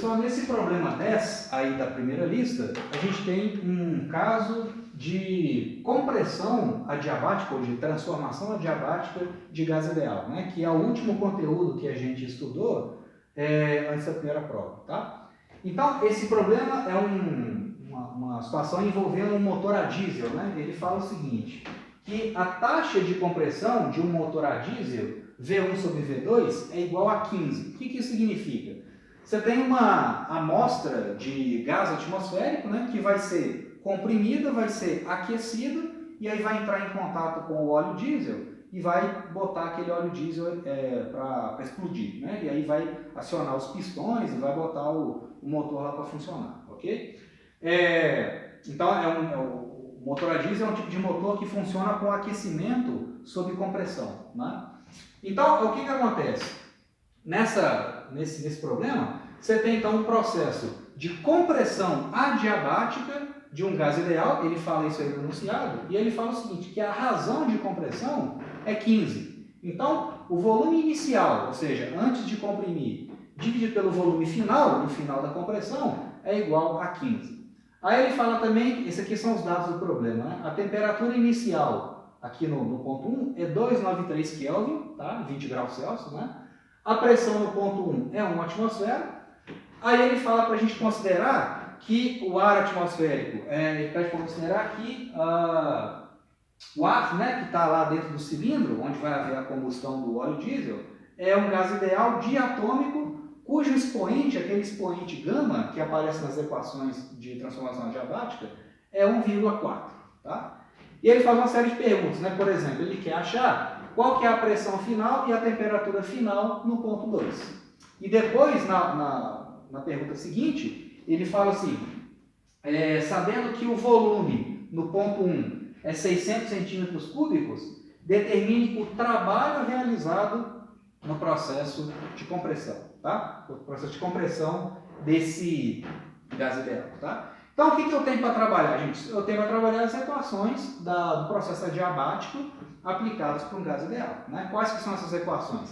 pessoal, nesse problema 10 aí da primeira lista, a gente tem um caso de compressão adiabática ou de transformação adiabática de gás ideal, né? Que é o último conteúdo que a gente estudou antes da primeira prova, tá? Então, esse problema é uma situação envolvendo um motor a diesel, né? Ele fala o seguinte, que a taxa de compressão de um motor a diesel V1 sobre V2 é igual a 15. O que isso significa? Você tem uma amostra de gás atmosférico, né, que vai ser comprimida, vai ser aquecida e aí vai entrar em contato com o óleo diesel e vai botar aquele óleo diesel para explodir, né? E aí vai acionar os pistões e vai botar o motor lá para funcionar, ok? Então, o motor a diesel é um tipo de motor que funciona com aquecimento sob compressão, né? Então, o que acontece? Nesse problema, você tem então um processo de compressão adiabática de um gás ideal, ele fala isso aí no enunciado, e ele fala o seguinte, que a razão de compressão é 15. Então, o volume inicial, ou seja, antes de comprimir, dividido pelo volume final, no final da compressão, é igual a 15. Aí ele fala também, esses aqui são os dados do problema, né? A temperatura inicial, aqui no ponto 1, é 293 Kelvin, tá? 20 graus Celsius, né? A pressão no ponto 1 é 1 atmosfera. Aí ele fala para a gente considerar que o ar atmosférico, ele pede para considerar que o ar, né, que está lá dentro do cilindro, onde vai haver a combustão do óleo diesel, é um gás ideal diatômico, cujo expoente, aquele expoente gama, que aparece nas equações de transformação adiabática, é 1,4. Tá? E ele faz uma série de perguntas, né? Por exemplo, ele quer achar qual que é a pressão final e a temperatura final no ponto 2. E depois, na pergunta seguinte, ele fala assim, sabendo que o volume no ponto 1 é 600 centímetros cúbicos, determine o trabalho realizado no processo de compressão, tá? O processo de compressão desse gás ideal, tá? Então, o que eu tenho para trabalhar, gente? Eu tenho para trabalhar as equações do processo adiabático aplicadas para um gás ideal, né? Quais que são essas equações?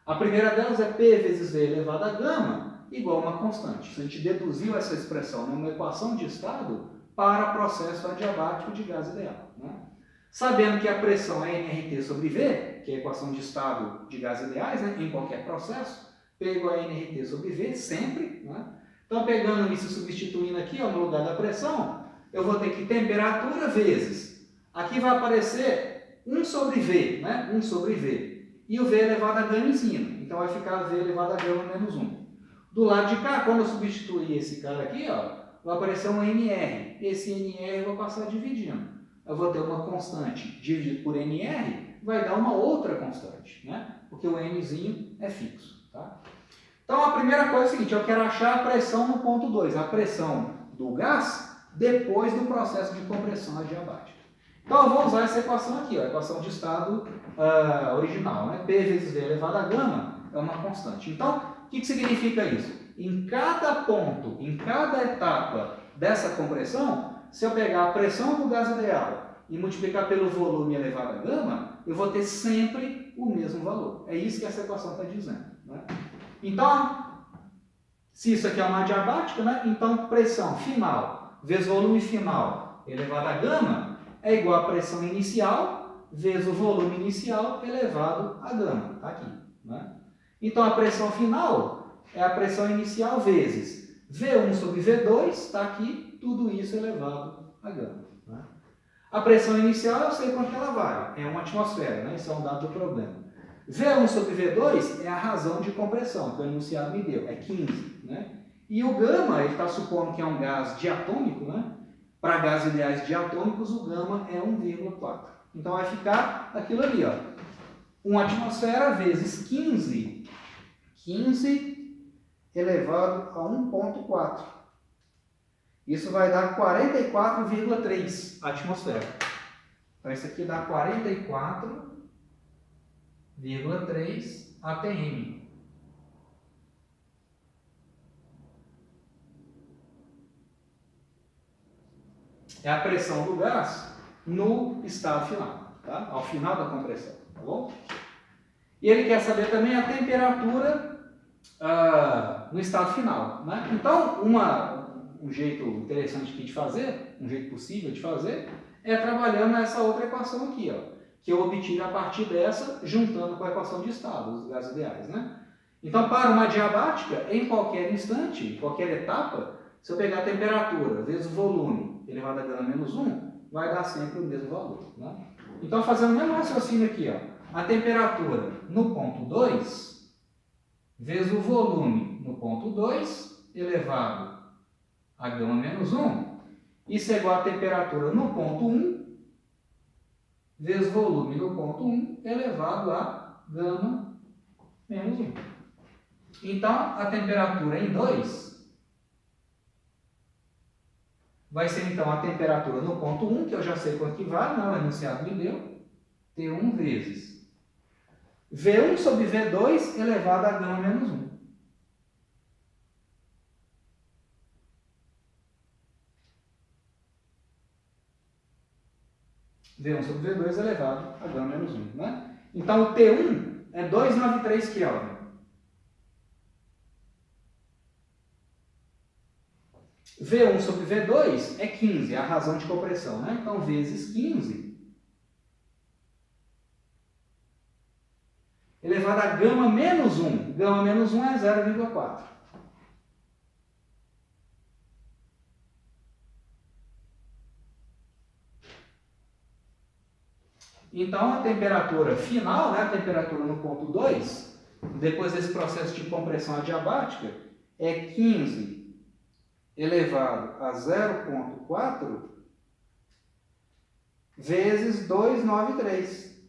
A primeira delas é P vezes V elevado a gama igual a uma constante. Se a gente deduziu essa expressão numa equação de estado para processo adiabático de gás ideal, né? Sabendo que a pressão é nRT sobre V, que é a equação de estado de gás ideais, né, em qualquer processo, P igual a nRT sobre V, sempre. Né? Então, pegando isso e substituindo aqui, ó, no lugar da pressão, eu vou ter que temperatura vezes. Aqui vai aparecer 1 sobre V, né? 1 sobre V. E o V elevado a gama em cima. Então, vai ficar V elevado a gama menos 1. Do lado de cá, quando eu substituir esse cara aqui, ó, vai aparecer um NR. Esse NR eu vou passar dividindo. Eu vou ter uma constante dividido por NR, vai dar uma outra constante, né? Porque o Nzinho é fixo, tá? Então, a primeira coisa é o seguinte, eu quero achar a pressão no ponto 2, a pressão do gás depois do processo de compressão adiabática. Então, eu vou usar essa equação aqui, ó, a equação de estado original, né? P vezes V elevado a gama é uma constante. Então, o que significa isso? Em cada ponto, em cada etapa dessa compressão, se eu pegar a pressão do gás ideal e multiplicar pelo volume elevado a gama, eu vou ter sempre o mesmo valor. É isso que essa equação está dizendo. Né? Então, se isso aqui é uma adiabática, né? Então pressão final vezes volume final elevado a gama é igual a pressão inicial vezes o volume inicial elevado a gama. Está aqui. Né? Então a pressão final é a pressão inicial vezes V1 sobre V2, está aqui, tudo isso elevado a gama. Né? A pressão inicial eu sei quanto ela vale, é 1 atmosfera, né? Isso é um dado do problema. V1 sobre V2 é a razão de compressão, que o enunciado me deu, é 15. Né? E o gama, ele está supondo que é um gás diatômico, né? Para gases ideais diatômicos, o gama é 1,4. Então vai ficar aquilo ali, ó. 1 atmosfera vezes 15 elevado a 1,4. Isso vai dar 44,3 atmosfera. Então, isso aqui dá 44,3 atm. É a pressão do gás no estado final, tá? Ao final da compressão, tá bom? E ele quer saber também a temperatura no estado final. Né? Então, um jeito interessante aqui de fazer, um jeito possível de fazer, é trabalhando essa outra equação aqui, ó, que eu obtive a partir dessa, juntando com a equação de estado, os gases ideais. Né? Então, para uma adiabática, em qualquer instante, em qualquer etapa, se eu pegar a temperatura vezes o volume elevado a gama menos 1, vai dar sempre o mesmo valor. Né? Então, fazendo o mesmo raciocínio aqui, ó, a temperatura no ponto 2 vezes o volume no ponto 2 elevado a gama menos 1, isso é igual a temperatura no ponto 1 vezes volume no ponto 1 elevado a gama menos 1. Então, a temperatura em 2 vai ser, então, a temperatura no ponto 1, que eu já sei quanto que vale, né? O enunciado me deu, T1 vezes V1 sobre V2 elevado a gama menos 1. V1 sobre V2 elevado a gama menos 1. Né? Então, o T1 é 293 Kelvin. V1 sobre V2 é 15, é a razão de compressão. Né? Então, vezes 15 elevado a gama menos 1. Gama menos 1 é 0,4. Então, a temperatura final, né, a temperatura no ponto 2, depois desse processo de compressão adiabática, é 15 elevado a 0,4 vezes 293.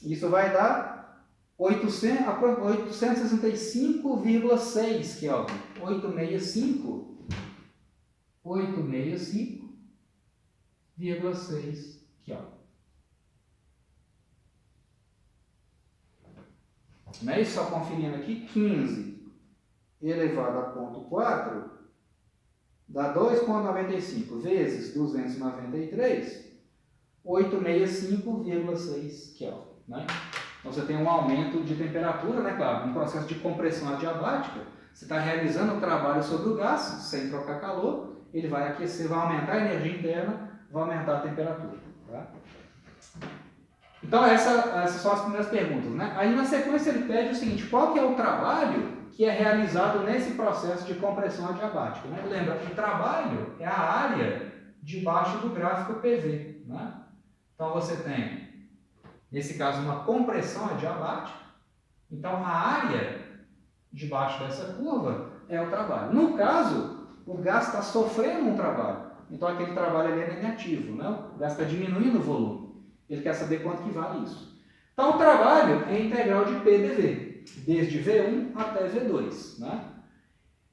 Isso vai dar 865,6 Kelvin. 865,6 Kelvin. Não é isso? Só conferindo aqui, 15 elevado a ponto 4 dá 2,95 vezes 293, 865,6 Kelvin. Né? Então, você tem um aumento de temperatura, né, claro, um processo de compressão adiabática, você está realizando o trabalho sobre o gás, sem trocar calor, ele vai aquecer, vai aumentar a energia interna, vai aumentar a temperatura. Tá? Então, essas são as primeiras perguntas. Né? Aí, na sequência, ele pede o seguinte, qual que é o trabalho que é realizado nesse processo de compressão adiabática? Né? Lembra, o trabalho é a área debaixo do gráfico PV. Né? Então, você tem, nesse caso, uma compressão adiabática. Então, a área debaixo dessa curva é o trabalho. No caso, o gás está sofrendo um trabalho. Então, aquele trabalho ali é negativo. Né? O gás está diminuindo o volume. Ele quer saber quanto que vale isso. Então, o trabalho é integral de PDV, desde V1 até V2. Né?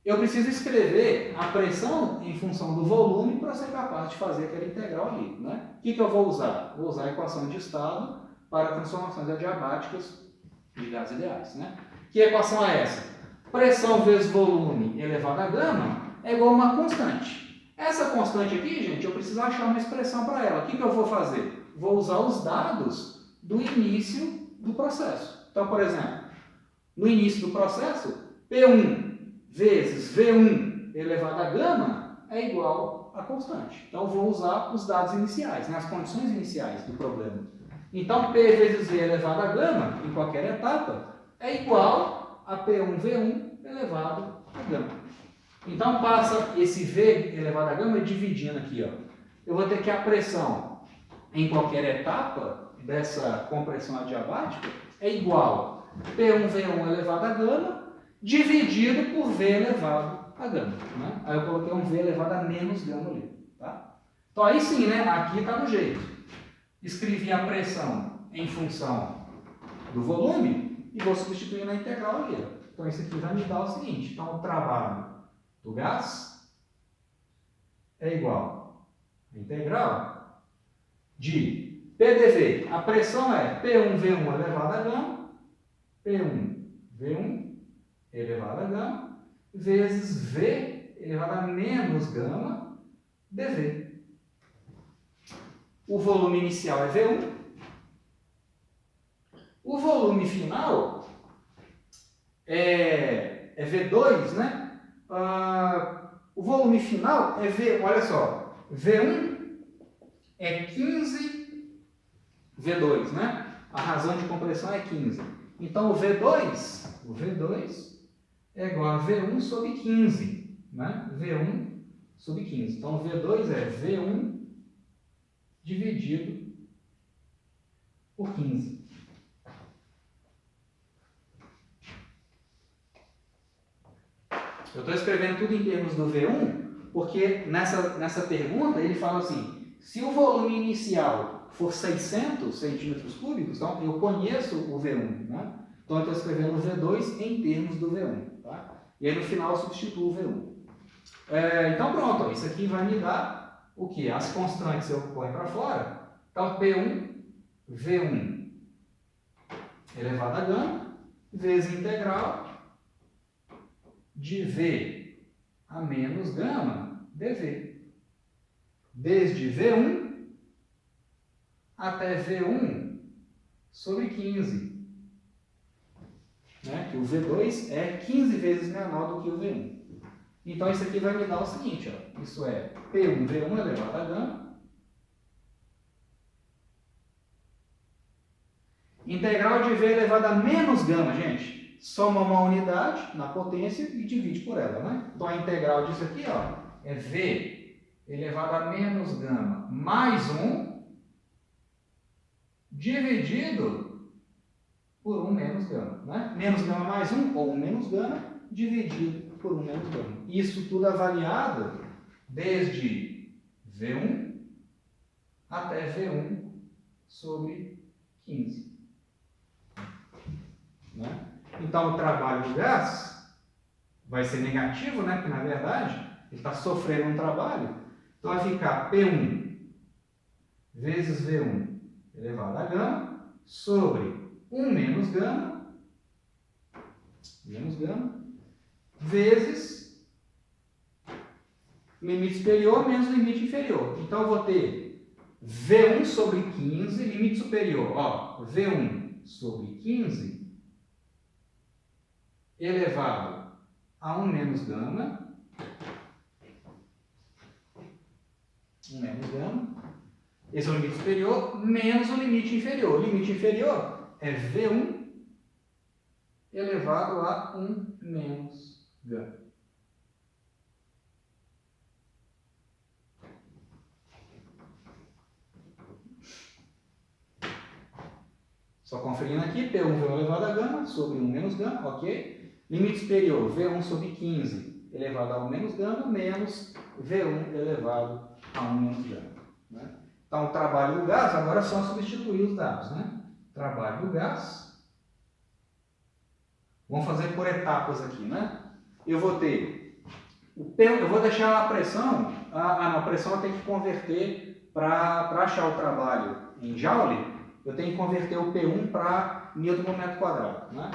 Eu preciso escrever a pressão em função do volume para ser capaz de fazer aquela integral ali. Né? O que eu vou usar? Vou usar a equação de estado para transformações adiabáticas de gases ideais. Né? Que equação é essa? Pressão vezes volume elevado a gama é igual a uma constante. Essa constante aqui, gente, eu preciso achar uma expressão para ela. O que eu vou fazer? Vou usar os dados do início do processo. Então, por exemplo, no início do processo, P1 vezes V1 elevado a gama é igual a constante. Então, eu vou usar os dados iniciais, né, as condições iniciais do problema. Então, P vezes V elevado a gama, em qualquer etapa, é igual a P1 V1 elevado a gama. Então, passa esse V elevado a gama dividindo aqui. Ó. Eu vou ter que a pressão em qualquer etapa dessa compressão adiabática é igual a P1V1 elevado a gama dividido por V elevado a gama. Né? Aí eu coloquei um V elevado a menos gama ali. Tá? Então aí sim, né? Aqui está do jeito. Escrevi a pressão em função do volume e vou substituir na integral ali. Então isso aqui vai me dar o seguinte. Então o trabalho do gás é igual a integral de PDV. A pressão é P1V1 elevado a gama, P1V1 elevado a gama, vezes V elevado a menos gama, dV. O volume inicial é V1. O volume final é é V2, né? O volume final é V, olha só, V1 é 15 V2, né? A razão de compressão é 15. Então o V2 é igual a V1 sobre 15, né? V1 sobre 15. Então o V2 é V1 dividido por 15. Eu estou escrevendo tudo em termos do V1, porque nessa pergunta ele fala assim, se o volume inicial for 600 centímetros cúbicos, então eu conheço o V1, né? Então eu estou escrevendo o V2 em termos do V1, tá? E aí no final eu substituo o V1. Então pronto, isso aqui vai me dar o que? As constantes eu ponho para fora. Então P1, V1 elevado a gama, vezes integral de V a menos gama dV. Desde V1 até V1 sobre 15. Né? Que o V2 é 15 vezes menor do que o V1. Então isso aqui vai me dar o seguinte, ó. Isso é P1, V1 elevado a gama. Integral de V elevado a menos gama, gente. Soma uma unidade na potência e divide por ela, né? Então a integral disso aqui, ó, é V elevado a menos gama mais 1 dividido por 1 menos gama, né? Menos gama mais 1 ou 1 menos gama dividido por 1 menos gama. Isso tudo avaliado desde V1 até V1 sobre 15. Né? Então, o trabalho do gás vai ser negativo, né? Porque, na verdade, ele está sofrendo um trabalho. Então, vai ficar P1 vezes V1 elevado a gama sobre 1 menos gama vezes limite superior menos limite inferior. Então, eu vou ter V1 sobre 15, limite superior, ó, V1 sobre 15 elevado a 1 menos gama, esse é o limite superior, menos o limite inferior. O limite inferior é V1 elevado a 1 menos gama. Só conferindo aqui, P1 V1 elevado a gama sobre 1 menos gama, ok? Limite superior, V1 sobre 15 elevado a 1 menos gama, menos V1 elevado a 1 menos gama. Né? Então, o trabalho do gás, agora é só substituir os dados. Né? Trabalho do gás. Vamos fazer por etapas aqui. Né? Eu vou ter, eu vou deixar a pressão, a pressão eu tenho que converter para achar o trabalho em Joule, eu tenho que converter o P1 para Newton por metro quadrado. Né?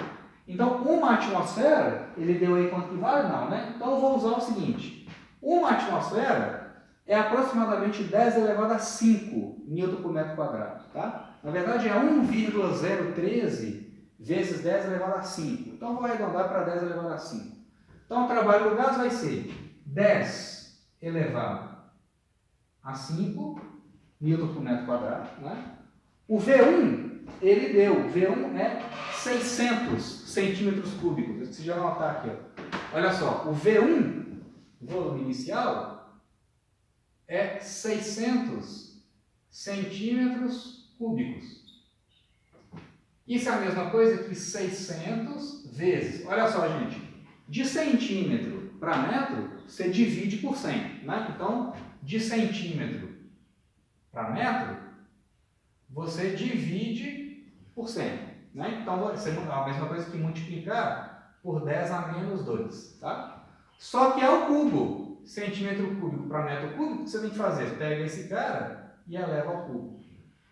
Então, uma atmosfera, ele deu aí quanto que vale? Não, né? Então, eu vou usar o seguinte. Uma atmosfera é aproximadamente 10 elevado a 5 Newton por metro quadrado, tá? Na verdade, é 1,013 vezes 10 elevado a 5. Então, eu vou arredondar para 10 elevado a 5. Então, o trabalho do gás vai ser 10 elevado a 5 Newton por metro quadrado, né? O V1, ele deu, V1 é 600 centímetros cúbicos. Você já anotar aqui, ó. Olha só, o V1, o volume inicial, é 600 centímetros cúbicos. Isso é a mesma coisa que 600 vezes, olha só, gente, de centímetro para metro, você divide por 100, né? Então, de centímetro para metro, você divide por 100. Né? Então, você é a mesma coisa que multiplicar por 10 a menos 2. Tá? Só que é o cubo. Centímetro cúbico para metro cúbico, o que você tem que fazer? Você pega esse cara e eleva ao cubo.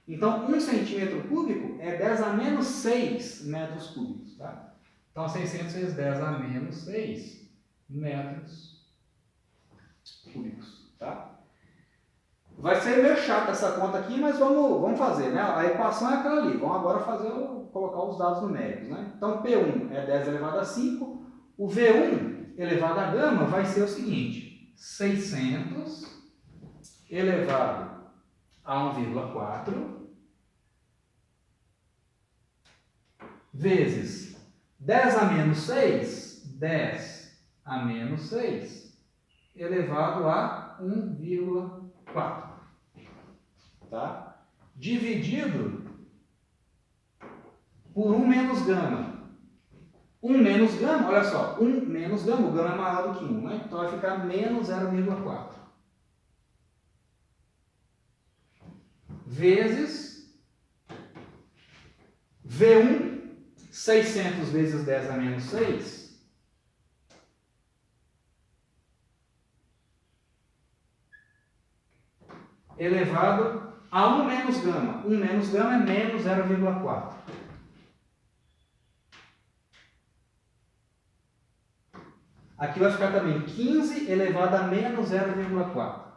Então, 1 centímetro cúbico é 10 a menos 6 metros cúbicos. Tá? Então, 600 vezes 10 a menos 6 metros cúbicos. Tá? Vai ser meio chato essa conta aqui, mas vamos fazer, né? A equação é aquela ali. Vamos agora colocar os dados numéricos, né? Então, P1 é 10 elevado a 5, O V1 elevado a gama vai ser o seguinte, 600 elevado a 1,4 vezes 10 a menos 6, 10 a menos 6, elevado a 1,4. Tá? Dividido por 1 menos gama. 1 menos gama, olha só, 1 menos gama, o gama é maior do que 1, né? Então vai ficar menos 0,4. Vezes V1, 600 vezes 10 a menos 6, elevado a 1 menos gama. 1 menos gama é menos 0,4. Aqui vai ficar também 15 elevado a menos 0,4.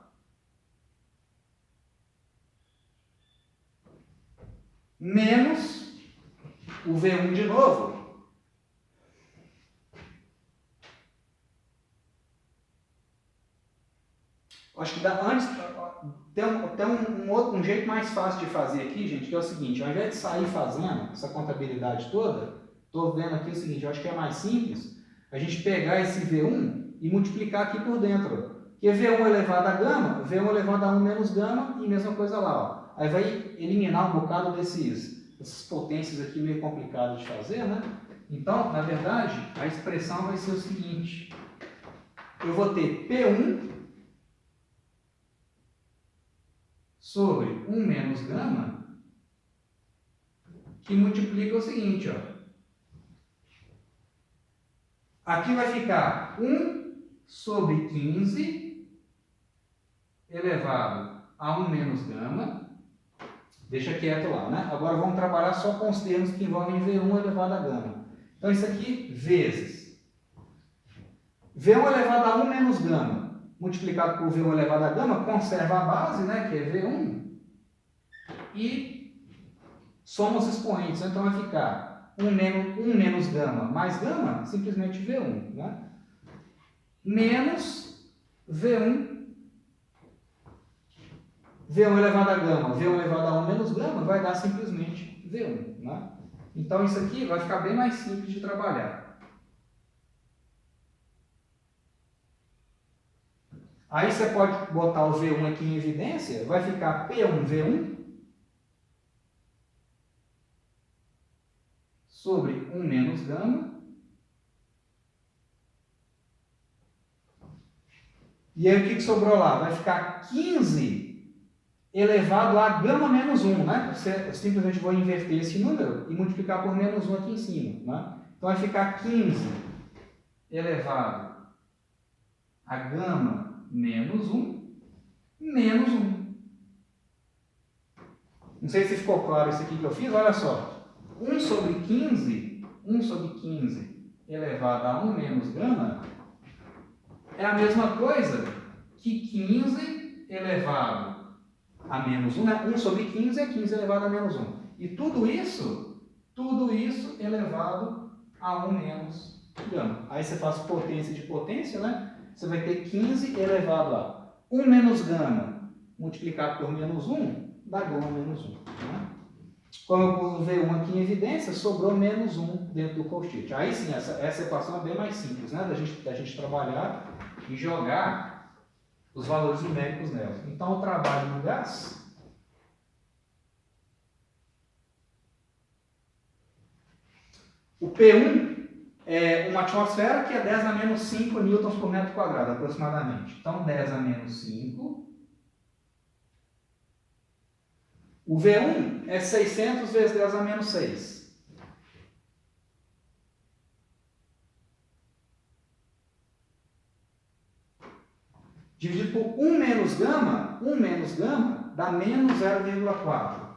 Menos o V1 de novo. Acho que dá antes. Tem um jeito mais fácil de fazer aqui, gente, que é o seguinte: ao invés de sair fazendo essa contabilidade toda, estou vendo aqui o seguinte, eu acho que é mais simples a gente pegar esse V1 e multiplicar aqui por dentro. Porque V1 elevado a gama, V1 elevado a 1 menos gama e mesma coisa lá. Ó. Aí vai eliminar um bocado dessas potências aqui meio complicadas de fazer, né? Então, na verdade, a expressão vai ser o seguinte. Eu vou ter P1 sobre 1 menos gama, que multiplica o seguinte, ó. Aqui vai ficar 1 sobre 15 elevado a 1 menos gama. Deixa quieto lá, né? Agora vamos trabalhar só com os termos que envolvem V1 elevado a gama. Então, isso aqui, vezes V1 elevado a 1 menos gama, multiplicado por V1 elevado a gama, conserva a base, né, que é V1, e soma os expoentes. Então, vai ficar 1 menos gama mais gama, simplesmente V1, né? Menos V1 elevado a gama, V1 elevado a 1 menos gama, vai dar simplesmente V1. Né? Então, isso aqui vai ficar bem mais simples de trabalhar. Aí você pode botar o V1 aqui em evidência, vai ficar P1V1 sobre 1 menos gama. E aí o que sobrou lá? Vai ficar 15 elevado a gama menos 1, né? Eu simplesmente vou inverter esse número e multiplicar por menos 1 aqui em cima, né? Então vai ficar 15 elevado a gama menos 1, menos 1. Não sei se ficou claro isso aqui que eu fiz, olha só. 1 sobre 15 elevado a 1 menos gama é a mesma coisa que 15 elevado a menos 1, né? 1 sobre 15 é 15 elevado a menos 1. E tudo isso elevado a 1 menos gama. Aí você faz potência de potência, né? Você vai ter 15 elevado a 1 menos gama multiplicado por menos 1, dá gama menos 1. Né? Como eu pus o V1 aqui em evidência, sobrou menos 1 dentro do colchete. Aí sim, essa equação é bem mais simples, né? Da gente trabalhar e jogar os valores numéricos nela. Então, o trabalho no gás o P1 é uma atmosfera que é 10 a menos 5 newtons por metro quadrado, aproximadamente. Então, 10 a menos 5. O V1 é 600 vezes 10 a menos 6. Dividido por 1 menos gama dá menos 0,4.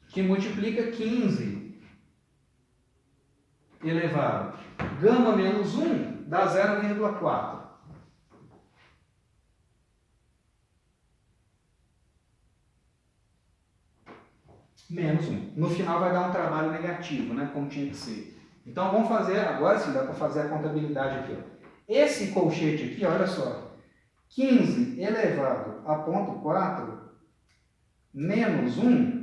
Que multiplica 15 elevado. Gama menos 1 dá 0,4. menos 1. No final vai dar um trabalho negativo, né, como tinha que ser. Então vamos fazer, agora sim, dá para fazer a contabilidade aqui. Ó. Esse colchete aqui, olha só, 15 elevado a ponto 4 menos 1,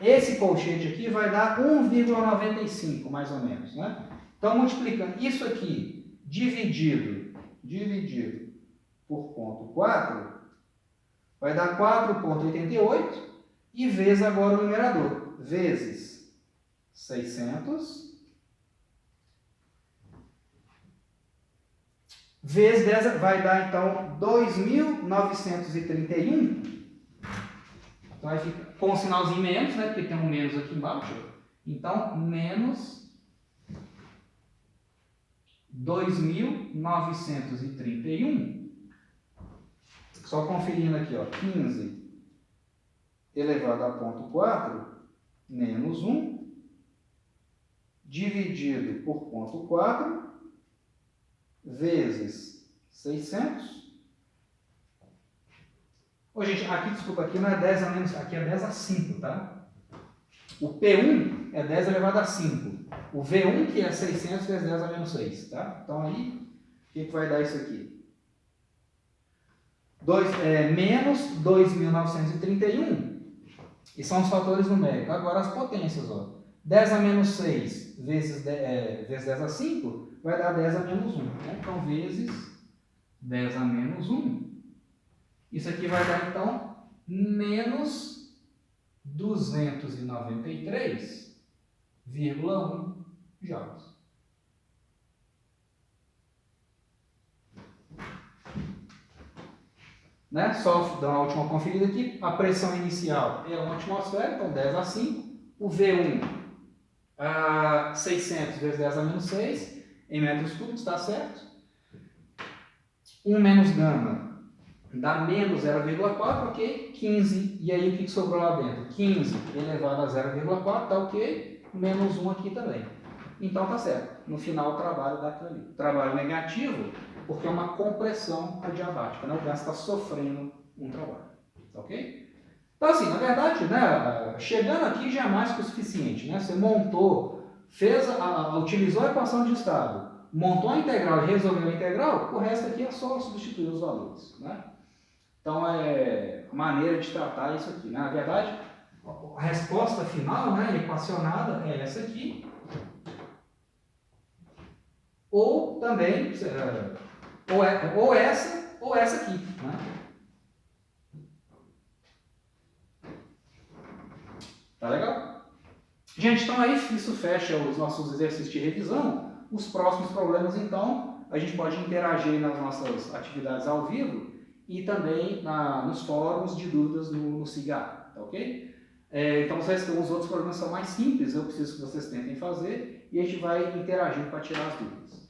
esse colchete aqui vai dar 1,95, mais ou menos, né? Então, multiplicando isso aqui, dividido por ponto 4, vai dar 4,88, e vezes agora o numerador, vezes 600, vezes 10, vai dar, então, 2.931. Então, vai ficar com um sinalzinho menos, né? Porque tem um menos aqui embaixo. Então, menos 2.931. Só conferindo aqui, ó, 15 elevado a ponto 4 menos 1 dividido por ponto 4 vezes 600. Ô, gente, aqui, desculpa, aqui não é 10 a menos, aqui é 10 a 5, tá? O P1 é 10 elevado a 5. O V1, que é 600 vezes 10 a menos 6, tá? Então, aí, o que vai dar isso aqui? Menos 2.931, e são os fatores numéricos. Agora, as potências, ó. 10 a menos 6 vezes 10 a 5 vai dar 10 a menos 1. Né? Então, vezes 10 a menos 1. Isso aqui vai dar, então, menos 293,1 joules. Né? Só dar uma última conferida aqui. A pressão inicial é 1 atmosfera, então 10 a 5. O V1, 600 vezes 10 a menos 6, em metros cúbicos, está certo? 1 menos gama dá menos 0,4, ok? 15, e aí o que sobrou lá dentro? 15 elevado a 0,4, tá ok? Menos 1 aqui também. Então tá certo. No final o trabalho dá aquilo ali. Trabalho negativo, porque é uma compressão adiabática, né? O gás está sofrendo um trabalho, tá ok? Então assim, na verdade, né, chegando aqui já é mais que o suficiente, né? Você montou, utilizou a equação de estado, montou a integral e resolveu a integral, o resto aqui é só substituir os valores, né? Então, é a maneira de tratar isso aqui. Né? Na verdade, a resposta final, né, equacionada, é essa aqui. Ou também, ou essa aqui. Né? Tá legal? Gente, então aí isso fecha os nossos exercícios de revisão. Os próximos problemas, então, a gente pode interagir nas nossas atividades ao vivo e também nos fóruns de dúvidas no SIGA, tá ok? Então, os outros problemas são mais simples, eu preciso que vocês tentem fazer e a gente vai interagir para tirar as dúvidas.